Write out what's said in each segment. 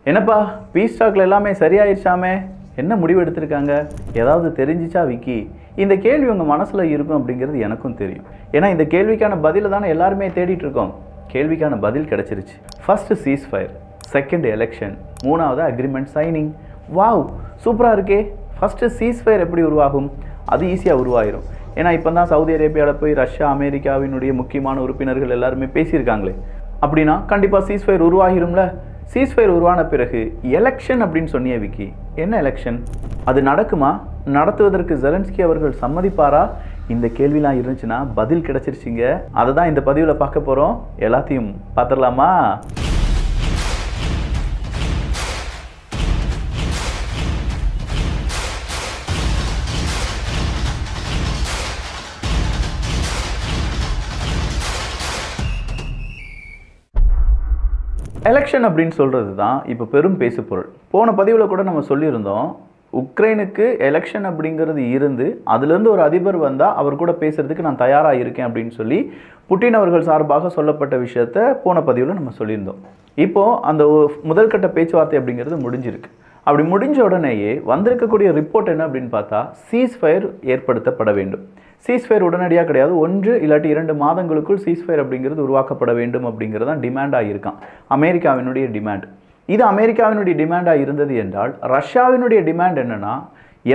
என்னப்பா பீஸ் ஸ்டாக்ல எல்லாமே சரியாயிருச்சாமே, என்ன முடிவு எடுத்திருக்காங்க, ஏதாவது தெரிஞ்சிச்சா விக்கி? இந்த கேள்வி உங்கள் மனசில் இருக்கும் அப்படிங்கிறது எனக்கும் தெரியும். ஏன்னா இந்த கேள்விக்கான பதிலை தானே எல்லாருமே தேடிட்டு இருக்கோம். கேள்விக்கான பதில் கிடச்சிருச்சு. ஃபர்ஸ்ட் சீஸ்ஃபயர், செகண்ட் எலெக்ஷன், மூணாவது அக்ரிமெண்ட் சைனிங். வாவ், சூப்பராக இருக்கே. ஃபஸ்ட்டு சீஸ்ஃபயர் எப்படி உருவாகும்? அது ஈஸியாக உருவாயிரும். ஏன்னா இப்போ தான் சவுதி அரேபியாவில் போய் ரஷ்யா அமெரிக்காவினுடைய முக்கியமான உறுப்பினர்கள் எல்லாருமே பேசியிருக்காங்களே. அப்படின்னா கண்டிப்பாக சீஸ்ஃபயர் உருவாகிரும்ல. சீஸ்ஃபயர் உருவான பிறகு எலெக்ஷன் அப்படின்னு சொன்னியே விக்கி, என்ன எலெக்ஷன்? அது நடக்குமா? நடத்துவதற்கு ஜெலன்ஸ்கி அவர்கள் சம்மதிப்பாரா? இந்த கேள்விலாம் இருந்துச்சுன்னா பதில் கிடைச்சிருச்சிங்க. அதை தான் இந்த பதிவில் பார்க்க போகிறோம். எல்லாத்தையும் பார்த்துடலாமா? எலெக்ஷன் அப்படின்னு சொல்கிறது தான் இப்போ பெரும் பேசு பொருள். போன பதிவில் கூட நம்ம சொல்லியிருந்தோம், உக்ரைனுக்கு எலெக்ஷன் அப்படிங்கிறது இருந்து அதுலேருந்து ஒரு அதிபர் வந்தால் அவர் கூட பேசுகிறதுக்கு நான் தயாராக இருக்கேன் அப்படின்னு சொல்லி புட்டின் அவர்கள் சார்பாக சொல்லப்பட்ட விஷயத்த போன பதிவில் நம்ம சொல்லியிருந்தோம். இப்போது அந்த முதல் கட்ட பேச்சுவார்த்தை அப்படிங்கிறது முடிஞ்சிருக்கு. அப்படி முடிஞ்ச உடனேயே வந்திருக்கக்கூடிய ரிப்போர்ட் என்ன அப்படின்னு பார்த்தா, சீஸ்ஃபயர் ஏற்படுத்தப்பட வேண்டும். சீஸ்ஃபயர் உடனடியாக கிடையாது, 1 இல்லாட்டி 2 மாதங்களுக்குள் சீஸ்ஃபயர் அப்படிங்கிறது உருவாக்கப்பட வேண்டும் அப்படிங்கிறது தான் டிமாண்டாக இருக்கான், அமெரிக்காவினுடைய டிமாண்ட். இது அமெரிக்காவினுடைய டிமாண்டாக இருந்தது என்றால் ரஷ்யாவினுடைய டிமாண்ட் என்னென்னா,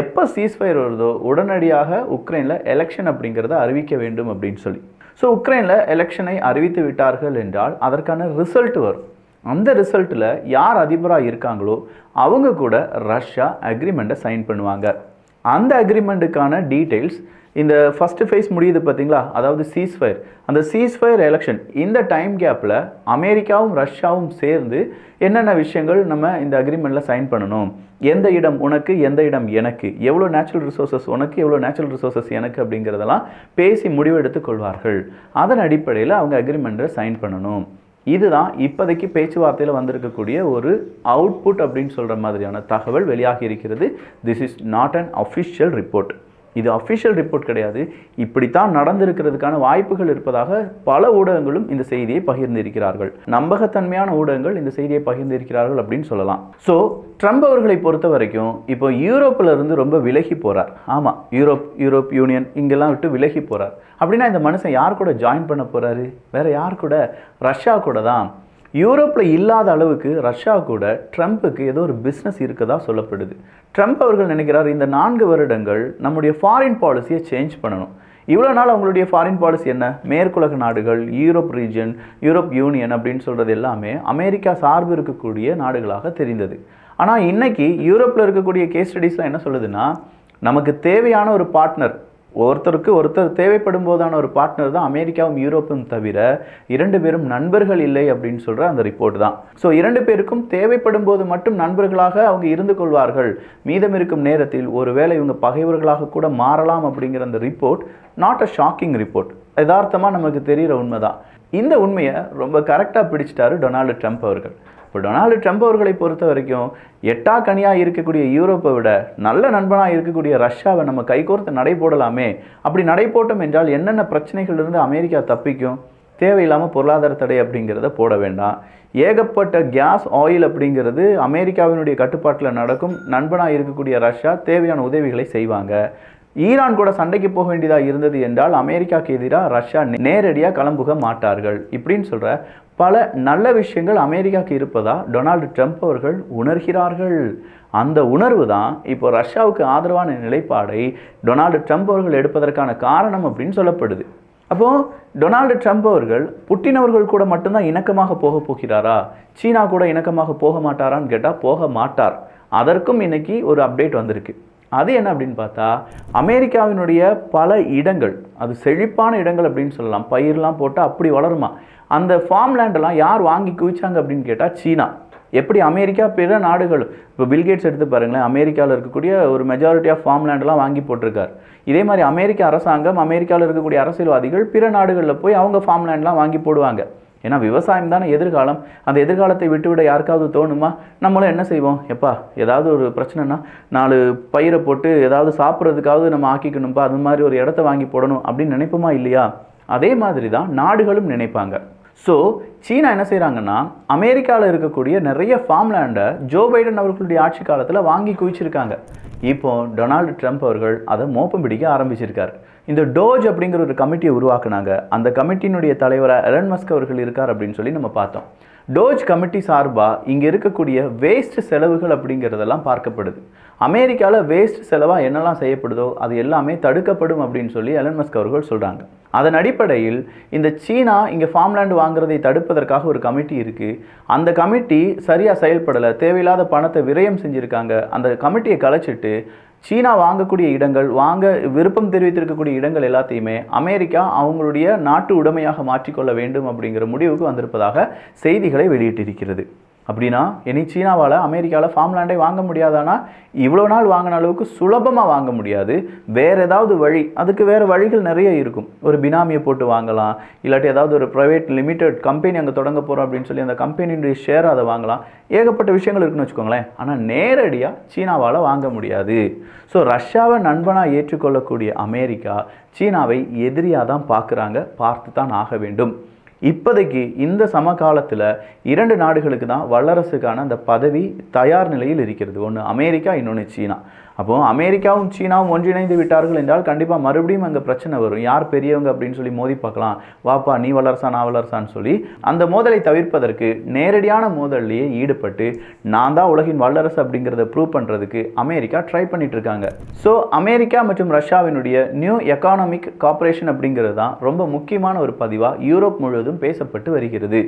எப்போ சீஸ்ஃபயர் வருதோ உடனடியாக உக்ரைனில் எலெக்ஷன் அப்படிங்கிறத அறிவிக்க வேண்டும் அப்படின்னு சொல்லி. ஸோ உக்ரைனில் எலெக்ஷனை அறிவித்து விட்டார்கள் என்றால் அதற்கான ரிசல்ட் வரும். அந்த ரிசல்ட்டில் யார் அதிபராக இருக்காங்களோ அவங்க கூட ரஷ்யா அக்ரிமெண்ட்டை சைன் பண்ணுவாங்க. அந்த அக்ரிமெண்ட்டுக்கான டீட்டெயில்ஸ் இந்த ஃபஸ்ட்டு ஃபேஸ் முடியுது பார்த்தீங்களா, அதாவது சீஸ்ஃபயர். அந்த சீஸ்ஃபயர் எலெக்ஷன் இந்த டைம் கேப்பில் அமெரிக்காவும் ரஷ்யாவும் சேர்ந்து என்னென்ன விஷயங்கள் நம்ம இந்த அக்ரிமெண்ட்டில் சைன் பண்ணணும், எந்த இடம் உனக்கு எந்த இடம் எனக்கு, எவ்வளோ நேச்சுரல் ரிசோர்ஸஸ் உனக்கு எவ்வளோ நேச்சுரல் ரிசோர்ஸஸ் எனக்கு அப்படிங்கிறதெல்லாம் பேசி முடிவெடுத்து கொள்வார்கள். அதன் அடிப்படையில் அவங்க அக்ரிமெண்ட்டை சைன் பண்ணணும். இதுதான் இப்போதைக்கு பேச்சுவார்த்தையில் வந்திருக்கக்கூடிய ஒரு அவுட்புட் அப்படின்னு சொல்கிற மாதிரியான தகவல் வெளியாகி இருக்கிறது. This is not an official report. இது அஃபிஷியல் ரிப்போர்ட் கிடையாது. இப்படித்தான் நடந்திருக்கிறதுக்கான வாய்ப்புகள் இருப்பதாக பல ஊடகங்களும் இந்த செய்தியை பகிர்ந்திருக்கிறார்கள். நம்பகத்தன்மையான ஊடகங்கள் இந்த செய்தியை பகிர்ந்திருக்கிறார்கள் அப்படின்னு சொல்லலாம். ஸோ ட்ரம்ப் அவர்களை பொறுத்த வரைக்கும் இப்போ யூரோப்பில் இருந்து ரொம்ப விலகி போகிறார். ஆமாம், யூரோப் யூனியன் இங்கெல்லாம் விட்டு விலகி போகிறார். அப்படின்னா இந்த மனுஷன் யார் கூட ஜாயின் பண்ண போகிறாரு? வேறு யார் கூட? ரஷ்யா கூட தான். யூரோப்பில் இல்லாத அளவுக்கு ரஷ்யா கூட ட்ரம்ப்புக்கு ஏதோ ஒரு பிஸ்னஸ் இருக்கதா சொல்லப்படுது. ட்ரம்ப் அவர்கள் நினைக்கிறார், இந்த 4 வருடங்கள் நம்முடைய ஃபாரின் பாலிசியை சேஞ்ச் பண்ணணும். இவ்வளோ நாள் அவங்களுடைய ஃபாரின் பாலிசி என்ன? மேற்குலக நாடுகள், யூரோப் ரீஜன், யூரோப் யூனியன் அப்படின்னு சொல்கிறது எல்லாமே அமெரிக்கா சார்பு இருக்கக்கூடிய நாடுகளாக தெரிந்தது. ஆனால் இன்னைக்கு யூரோப்பில் இருக்கக்கூடிய கேஸ் ஸ்டடீஸ்லாம் என்ன சொல்லுதுன்னா, நமக்கு தேவையான ஒரு பார்ட்னர், ஒருத்தருக்கு ஒருத்தர் தேவைப்படும் போதான ஒரு பார்ட்னர் தான் அமெரிக்காவும் யூரோப்பும் தவிர 2 பேரும் நண்பர்கள் இல்லை அப்படின்னு சொல்கிற அந்த ரிப்போர்ட் தான். ஸோ 2 பேருக்கும் தேவைப்படும் போது மட்டும் நண்பர்களாக அவங்க இருந்து கொள்வார்கள், மீதம் இருக்கும் நேரத்தில் ஒருவேளை இவங்க பகைவர்களாக கூட மாறலாம் அப்படிங்கிற அந்த report not a shocking report. யதார்த்தமாக நமக்கு தெரிகிற உண்மை தான். இந்த உண்மையை ரொம்ப கரெக்டாக பிடிச்சிட்டாரு டொனால்டு ட்ரம்ப் அவர்கள். இப்போ டொனால்டு ட்ரம்ப் அவர்களை பொறுத்த வரைக்கும் எட்டாக்கனியாக இருக்கக்கூடிய யூரோப்பை விட நல்ல நண்பனாக இருக்கக்கூடிய ரஷ்யாவை நம்ம கைகோர்த்து நடை போடலாமே. அப்படி நடை போட்டோம் என்றால் என்னென்ன பிரச்சனைகள் இருந்து அமெரிக்கா தப்பிக்கும்? தேவையில்லாமல் பொருளாதார தடை அப்படிங்கிறத போட வேண்டாம். ஏகப்பட்ட கேஸ் ஆயில் அப்படிங்கிறது அமெரிக்காவினுடைய கட்டுப்பாட்டில் நடக்கும். நண்பனாக இருக்கக்கூடிய ரஷ்யா தேவையான உதவிகளை செய்வாங்க. ஈரான் கூட சண்டைக்கு போக வேண்டியதாக இருந்தது என்றால் அமெரிக்காவுக்கு எதிராக ரஷ்யா நேரடியாக களம்புக மாட்டார்கள். இப்படின்னு சொல்கிற பல நல்ல விஷயங்கள் அமெரிக்காவுக்கு இருப்பதா டொனால்டு ட்ரம்ப் அவர்கள் உணர்கிறார்கள். அந்த உணர்வு தான் இப்போ ரஷ்யாவுக்கு ஆதரவான நிலைப்பாடை டொனால்டு ட்ரம்ப் அவர்கள் எடுப்பதற்கான காரணம் அப்படின்னு சொல்லப்படுது. அப்போது டொனால்டு ட்ரம்ப் அவர்கள் புட்டின் அவர்கள் கூட மட்டும்தான் இணக்கமாக போக போகிறாரா? சீனா கூட இணக்கமாக போக மாட்டாரான்னு கேட்டால் போக மாட்டார். அதற்கும் இன்னைக்கு ஒரு அப்டேட் வந்திருக்கு. அது என்ன அப்படின்னு பார்த்தா, அமெரிக்காவினுடைய பல இடங்கள், அது செழிப்பான இடங்கள் அப்படின்னு சொல்லலாம், பயிரெலாம் போட்டால் அப்படி வளருமா, அந்த ஃபார்ம் லேண்டெல்லாம் யார் வாங்கி குவிச்சாங்க அப்படின்னு கேட்டால் சீனா. எப்படி அமெரிக்கா பிற நாடுகள், இப்போ பில்கேட்ஸ் எடுத்து பாருங்களேன், அமெரிக்காவில் இருக்கக்கூடிய ஒரு மெஜாரிட்டி ஆஃப் ஃபார்ம் லேண்டெல்லாம் வாங்கி போட்டிருக்கார். இதே மாதிரி அமெரிக்க அரசாங்கம், அமெரிக்காவில் இருக்கக்கூடிய அரசியல்வாதிகள் பிற நாடுகளில் போய் அவங்க ஃபார்ம் லேண்ட்லாம் வாங்கி போடுவாங்க. ஏன்னா விவசாயம் தானே எதிர்காலம். அந்த எதிர்காலத்தை விட்டுவிட யாருக்காவது தோணுமா? நம்மளும் என்ன செய்வோம், எப்பா ஏதாவது ஒரு பிரச்சனைனா 4 பயிரை போட்டு ஏதாவது சாப்பிட்றதுக்காவது நம்ம ஆக்கிக்கணும்ப்பா, அது மாதிரி ஒரு இடத்த வாங்கி போடணும் அப்படின்னு நினைப்போமா இல்லையா? அதே மாதிரி தான் நாடுகளும் நினைப்பாங்க. ஸோ சீனா என்ன செய்கிறாங்கன்னா அமெரிக்காவில் இருக்கக்கூடிய நிறைய ஃபார்ம்லேண்டை ஜோ பைடன் அவர்களுடைய ஆட்சி காலத்தில் வாங்கி குவிச்சிருக்காங்க. இப்போ டொனால்டு ட்ரம்ப் அவர்கள் அதை மோப்பம் பிடிக்க ஆரம்பிச்சிருக்கார். இந்த டோஜ் அப்படிங்கிற ஒரு கமிட்டியை உருவாக்குனாங்க. அந்த கமிட்டியினுடைய தலைவராக எலன் மஸ்க் அவர்கள் இருக்கார் அப்படின்னு சொல்லி நம்ம பார்த்தோம். டோஜ் கமிட்டி சார்பாக இங்கே இருக்கக்கூடிய வேஸ்ட் செலவுகள் அப்படிங்கிறதெல்லாம் பார்க்கப்படுது. அமெரிக்காவில் வேஸ்ட் செலவாக என்னெல்லாம் செய்யப்படுதோ அது எல்லாமே தடுக்கப்படும் அப்படின்னு சொல்லி எலன் மஸ்க் அவர்கள் சொல்கிறாங்க. அதன் அடிப்படையில் இந்த சீனா இங்கே ஃபார்ம்லேண்ட் வாங்குறதை தடுப்பதற்காக ஒரு கமிட்டி இருக்குது. அந்த கமிட்டி சரியாக செயல்படலை, தேவையில்லாத பணத்தை விரயம் செஞ்சுருக்காங்க. அந்த கமிட்டியை கலைச்சிட்டு சீனா வாங்கக்கூடிய இடங்கள், வாங்க விருப்பம் தெரிவித்திருக்கக்கூடிய இடங்கள் எல்லாத்தையுமே அமெரிக்கா அவங்களுடைய நாட்டு உடைமையாக மாற்றிக்கொள்ள வேண்டும் அப்படிங்கிற முடிவுக்கு வந்திருப்பதாக செய்திகளை வெளியிட்டிருக்கிறது. அப்படின்னா இனி சீனாவால் அமெரிக்காவில் ஃபார்ம்லேண்டை வாங்க முடியாதானா? இவ்வளோ நாள் வாங்கின அளவுக்கு சுலபமாக வாங்க முடியாது. வேறு ஏதாவது வழி, அதுக்கு வேறு வழிகள் நிறைய இருக்கும். ஒரு பினாமியை போட்டு வாங்கலாம், இல்லாட்டி ஏதாவது ஒரு ப்ரைவேட் லிமிடெட் கம்பெனி அங்கே தொடங்க போகிறோம் அப்படின்னு சொல்லி அந்த கம்பெனியுடைய ஷேர் அதை வாங்கலாம். ஏகப்பட்ட விஷயங்கள் இருக்குன்னு வச்சுக்கோங்களேன். ஆனால் நேரடியாக சீனாவால் வாங்க முடியாது. ஸோ ரஷ்யாவை நண்பனாக ஏற்றுக்கொள்ளக்கூடிய அமெரிக்கா சீனாவை எதிரியாக தான் பார்க்குறாங்க, பார்த்து தான் ஆக வேண்டும். இப்போதைக்கு இந்த சமகாலத்தில் 2 நாடுகளுக்கு தான் வல்லரசுக்கான அந்த பதவி தயார் நிலையில் இருக்கிறது. ஒன்று அமெரிக்கா, இன்னொன்று சீனா. அப்போது அமெரிக்காவும் சீனாவும் ஒன்றிணைந்து விட்டார்கள் என்றால் கண்டிப்பாக மறுபடியும் அங்கே பிரச்சனை வரும். யார் பெரியவங்க அப்படின்னு சொல்லி மோதி பார்க்கலாம். வாப்பா நீ வல்லரசா நான் வல்லரசான்னு சொல்லி அந்த மோதலை தவிர்ப்பதற்கு நேரடியான மோதல்லையே ஈடுபட்டு நான் தான் உலகின் வல்லரசு அப்படிங்கிறத ப்ரூவ் பண்ணுறதுக்கு அமெரிக்கா ட்ரை பண்ணிட்டு இருக்காங்க. ஸோ அமெரிக்கா மற்றும் ரஷ்யாவினுடைய நியூ எக்கானமிக் கார்ப்பரேஷன் அப்படிங்கிறது தான் ரொம்ப முக்கியமான ஒரு பதிவாக யூரோப் முழுவதும் பேசப்பட்டு வருகிறது.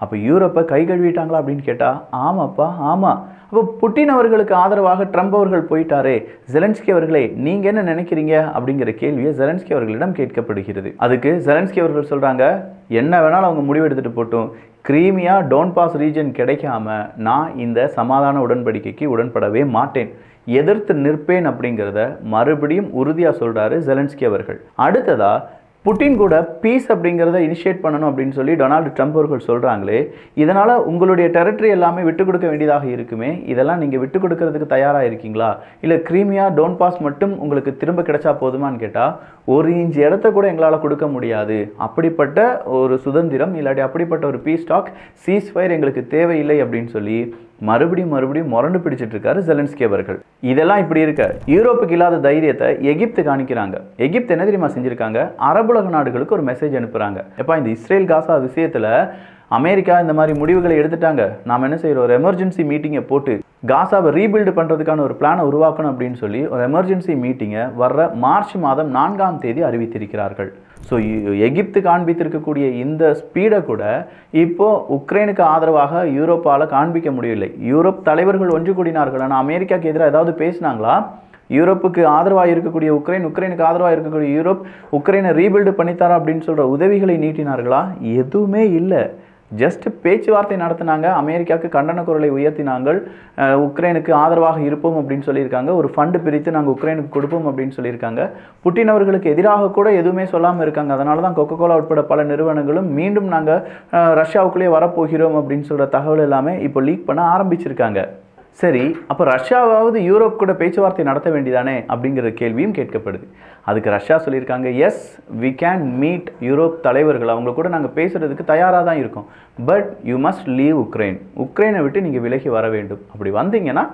அப்போ யூரோப்பை கை கழுவிட்டாங்களா அப்படின்னு கேட்டால் ஆமாப்பா ஆமாம். அப்போ புட்டின் அவர்களுக்கு ஆதரவாக ட்ரம்ப் அவர்கள் போயிட்டாரே, ஜெலன்ஸ்கி அவர்களே நீங்கள் என்ன நினைக்கிறீங்க அப்படிங்கிற கேள்வியை ஜெலன்ஸ்கி அவர்களிடம் கேட்கப்படுகிறது. அதுக்கு ஜெலன்ஸ்கி அவர்கள் சொல்கிறாங்க, என்ன வேணாலும் அவங்க முடிவெடுத்துட்டு போட்டும், கிரீமியா டோன்பாஸ் ரீஜன் கிடைக்காம நான் இந்த சமாதான உடன்படிக்கைக்கு உடன்படவே மாட்டேன், எதிர்த்து நிற்பேன் அப்படிங்கிறத மறுபடியும் உறுதியாக சொல்கிறாரு ஜெலன்ஸ்கி அவர்கள். அடுத்ததாக புட்டின் கூட பீஸ் அப்படிங்கிறத இனிஷியேட் பண்ணணும் அப்படின்னு சொல்லி டொனால்டு ட்ரம்ப் அவர்கள் சொல்கிறாங்களே, இதனால் உங்களுடைய டெரிட்டரி எல்லாமே விட்டு கொடுக்க வேண்டியதாக இருக்குமே, இதெல்லாம் நீங்கள் விட்டு கொடுக்கறதுக்கு தயாராக இருக்கீங்களா? இல்லை கிரீமியா டோன்பாஸ் மட்டும் உங்களுக்கு திரும்ப கிடைச்சா போதுமான்னு கேட்டால் 1 இன்ச் இடத்த கூட எங்களால் கொடுக்க முடியாது. அப்படிப்பட்ட ஒரு சுதந்திரம் இல்லாட்டி அப்படிப்பட்ட ஒரு பீஸ் டாக் சீஸ்ஃபயர் எங்களுக்கு தேவையில்லை அப்படின்னு சொல்லி மறுபடியும் முரண்டு பிடிச்சிட்டு இருக்காரு ஜெலன்ஸ்கி அவர்கள். இதெல்லாம் இப்படி இருக்க யூரோப்புக்கு இல்லாத தைரியத்தை எகிப்து காணிக்கிறாங்க. எகிப்து என்ன தெரியுமா செஞ்சிருக்காங்க? அரபுலக நாடுகளுக்கு ஒரு மெசேஜ் அனுப்புறாங்க. எப்பா இந்த இஸ்ரேல் காசா விஷயத்தில் அமெரிக்கா இந்த மாதிரி முடிவுகளை எடுத்துட்டாங்க, நாம் என்ன செய்கிறோம், ஒரு எமர்ஜென்சி மீட்டிங்கை போட்டு காசாவை ரீபில்டு பண்ணுறதுக்கான ஒரு பிளானை உருவாக்கணும் அப்படின்னு சொல்லி ஒரு எமர்ஜென்சி மீட்டிங்கை வர்ற மார்ச் மாதம் 4ஆம் தேதி அறிவித்திருக்கிறார்கள். ஸோ எகிப்து காண்பித்திருக்கக்கூடிய இந்த ஸ்பீடை கூட இப்போது உக்ரைனுக்கு ஆதரவாக யூரோப்பால் காண்பிக்க முடியவில்லை. யூரோப் தலைவர்கள் ஒன்று கூடினார்கள், ஆனால் அமெரிக்காவுக்கு எதிராக ஏதாவது பேசினாங்களா? யூரோப்புக்கு ஆதரவாக இருக்கக்கூடிய உக்ரைனுக்கு ஆதரவாக இருக்கக்கூடிய யூரோப் உக்ரைனை ரீபில்டு பண்ணித்தாரா அப்படின்னு சொல்கிற உதவிகளை நீட்டினார்களா? எதுவுமே இல்லை. ஜஸ்ட் பேச்சுவார்த்தை நடத்தினாங்க, அமெரிக்காவுக்கு கண்டன குரலை உயர்த்தினாங்கள், உக்ரைனுக்கு ஆதரவாக இருப்போம் அப்படின்னு சொல்லியிருக்காங்க, ஒரு ஃபண்டு பிரித்து நாங்கள் உக்ரைனுக்கு கொடுப்போம் அப்படின்னு சொல்லியிருக்காங்க. புட்டின் அவர்களுக்கு எதிராக கூட எதுவுமே சொல்லாமல் இருக்காங்க. அதனால தான் கொக்கோகோலா உட்பட பல நிறுவனங்களும் மீண்டும் நாங்கள் ரஷ்யாவுக்குள்ளேயே வரப்போகிறோம் அப்படின்னு சொல்கிற தகவல் எல்லாமே இப்போ லீக் பண்ண ஆரம்பிச்சிருக்காங்க. சரி, அப்போ ரஷ்யாவாவது யூரோப் கூட பேச்சுவார்த்தை நடத்த வேண்டியதானே அப்படிங்கிற கேள்வியும் கேட்கப்படுது. அதுக்கு ரஷ்யா சொல்லியிருக்காங்க, yes we can meet Europe தலைவர்கள், அவங்க கூட நாங்கள் பேசுகிறதுக்கு தயாராக தான் இருக்கோம். பட் யூ மஸ்ட் லீவ் உக்ரைனை விட்டு நீங்கள் விலகி வர வேண்டும். அப்படி வந்தீங்கன்னா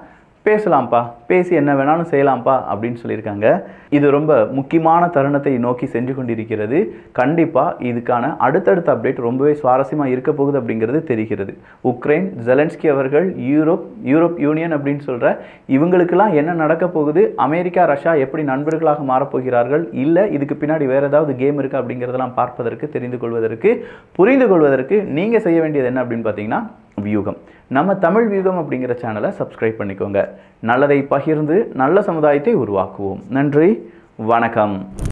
பேசலாம்ப்பா, பேசி என்ன வேணாலும் செய்யலாம்ப்பா அப்படின்னு சொல்லியிருக்காங்க. இது ரொம்ப முக்கியமான தருணத்தை நோக்கி சென்று கொண்டிருக்கிறது. கண்டிப்பாக இதுக்கான அடுத்தடுத்த அப்டேட் ரொம்பவே சுவாரஸ்யமாக இருக்க போகுது அப்படிங்கிறது தெரிகிறது. உக்ரைன், ஜெலன்ஸ்கி அவர்கள், யூரோப் யூனியன் அப்படின்னு சொல்கிற இவங்களுக்கெல்லாம் என்ன நடக்க போகுது, அமெரிக்கா ரஷ்யா எப்படி நண்பர்களாக மாறப்போகிறார்கள், இல்லை இதுக்கு பின்னாடி வேறு ஏதாவது கேம் இருக்குது அப்படிங்கிறதெல்லாம் பார்ப்பதற்கு, தெரிந்து கொள்வதற்கு, புரிந்து கொள்வதற்கு நீங்கள் செய்ய வேண்டியது என்ன அப்படின்னு பார்த்தீங்கன்னா வியூகம். நம்ம தமிழ் வியூகம் அப்படிங்கிற சேனலை சப்ஸ்கிரைப் பண்ணிக்கோங்க. நல்லதை பகிர்ந்து நல்ல சமுதாயத்தை உருவாக்குவோம். நன்றி, வணக்கம்.